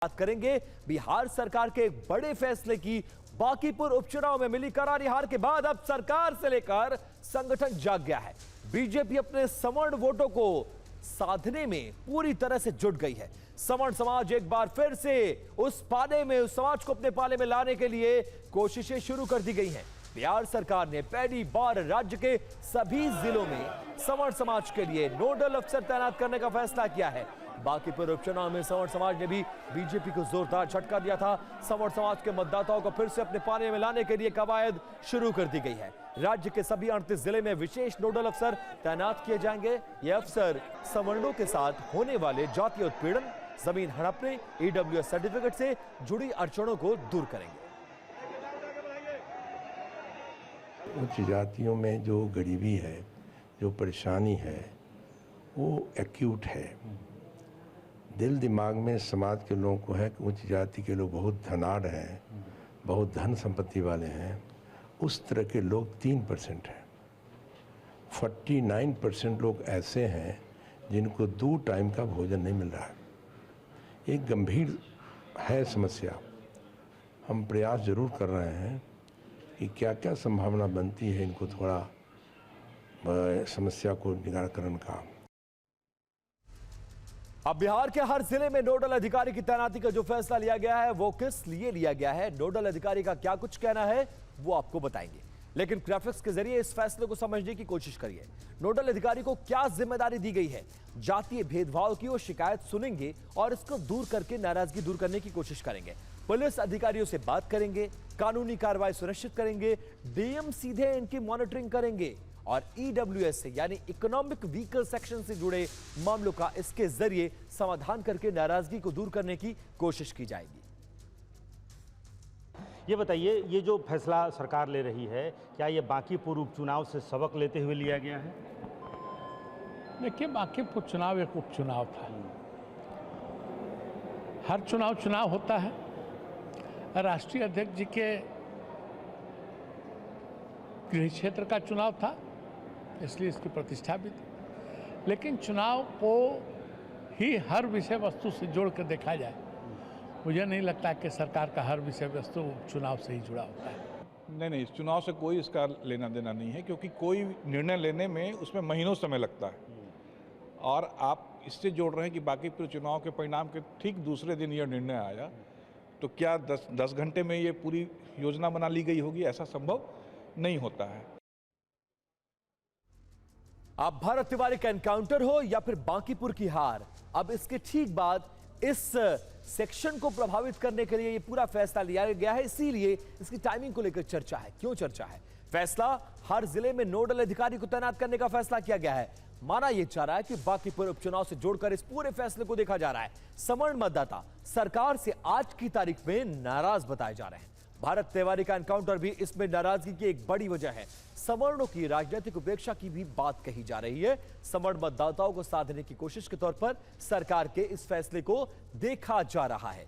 बात करेंगे बिहार सरकार के एक बड़े फैसले की। बांकीपुर उपचुनाव में मिली करारी हार के बाद अब सरकार से लेकर संगठन जाग गया है। बीजेपी अपने सवर्ण वोटों को साधने में पूरी तरह से जुट गई है। सवर्ण समाज एक बार फिर से उस समाज को अपने पाले में लाने के लिए कोशिशें शुरू कर दी गई हैं। बिहार सरकार ने पहली बार राज्य के सभी जिलों में सवर्ण समाज के लिए नोडल अफसर तैनात करने का फैसला किया है। बांकीपुर उपचुनाव में सवर्ण समाज ने भी बीजेपी को जोरदार झटका दिया था। सवर्ण समाज के मतदाताओं को फिर से अपने पाले में लाने के लिए कवायद शुरू कर दी गई है। राज्य के सभी 38 जिले में विशेष नोडल अफसर तैनात किए जाएंगे। ये अफसर सवर्णों के साथ होने वाले जातीय उत्पीड़न, जमीन हड़पने, ईडब्ल्यूएस सर्टिफिकेट से जुड़ी अड़चनों को दूर करेंगे। उच्च जातियों में जो गरीबी है, जो परेशानी है, वो एक्यूट है। दिल दिमाग में समाज के लोगों को है कि उच्च जाति के लोग बहुत धनाढ़ हैं, बहुत धन संपत्ति वाले हैं। उस तरह के लोग 3% हैं। 49% लोग ऐसे हैं जिनको 2 टाइम का भोजन नहीं मिल रहा है। एक गंभीर है समस्या। हम प्रयास जरूर कर रहे हैं कि क्या क्या संभावना बनती है इनको थोड़ा समस्या को निराकरण का। अब बिहार के हर जिले में नोडल अधिकारी की तैनाती का जो फैसला लिया गया है वो किस लिए लिया गया है, नोडल अधिकारी का क्या कुछ कहना है, वो आपको बताएंगे। लेकिन ग्राफिक्स के जरिए इस फैसले को समझने की कोशिश करिए। नोडल अधिकारी को क्या जिम्मेदारी दी गई है, जातीय भेदभाव की वो शिकायत सुनेंगे और इसको दूर करके नाराजगी दूर करने की कोशिश करेंगे। पुलिस अधिकारियों से बात करेंगे, कानूनी कार्रवाई सुनिश्चित करेंगे, डीएम सीधे इनकी मॉनिटरिंग करेंगे और ईडब्ल्यूएस से यानी इकोनॉमिक व्हीकल सेक्शन से जुड़े मामलों का इसके जरिए समाधान करके नाराजगी को दूर करने की कोशिश की जाएगी। ये बताइए, ये जो फैसला सरकार ले रही है, क्या ये बांकीपुर उपचुनाव से सबक लेते हुए लिया गया है? देखिए, बांकीपुर चुनाव एक उपचुनाव था। हर चुनाव होता है। राष्ट्रीय अध्यक्ष जी के गृह क्षेत्र का चुनाव था, इसलिए इसकी प्रतिष्ठा भी थी। लेकिन चुनाव को ही हर विषय वस्तु से जोड़ कर देखा जाए, मुझे नहीं लगता कि सरकार का हर विषय वस्तु चुनाव से ही जुड़ा होता है। नहीं, इस चुनाव से कोई इसका लेना देना नहीं है, क्योंकि कोई निर्णय लेने में उसमें महीनों समय लगता है। और आप इससे जोड़ रहे हैं कि बांकीपुर चुनाव के परिणाम के ठीक दूसरे दिन यह निर्णय आया, तो क्या 10 घंटे में ये पूरी योजना बना ली गई होगी? ऐसा संभव नहीं होता है। अब भारत तिवारी का एनकाउंटर हो या फिर बांकीपुर की हार, अब इसके ठीक बाद इस सेक्शन को प्रभावित करने के लिए ये पूरा फैसला लिया गया है। इसीलिए इसकी टाइमिंग को लेकर चर्चा है। क्यों चर्चा है? फैसला हर जिले में नोडल अधिकारी को तैनात करने का फैसला किया गया है। माना यह जा रहा है कि बांकीपुर उपचुनाव से जोड़कर इस पूरे फैसले को देखा जा रहा है। सवर्ण मतदाता सरकार से आज की तारीख में नाराज बताए जा रहे हैं। भारत तिवारी का एनकाउंटर भी इसमें नाराजगी की एक बड़ी वजह है। सवर्णों की राजनीतिक उपेक्षा की भी बात कही जा रही है। सवर्ण मतदाताओं को साधने की कोशिश के तौर पर सरकार के इस फैसले को देखा जा रहा है।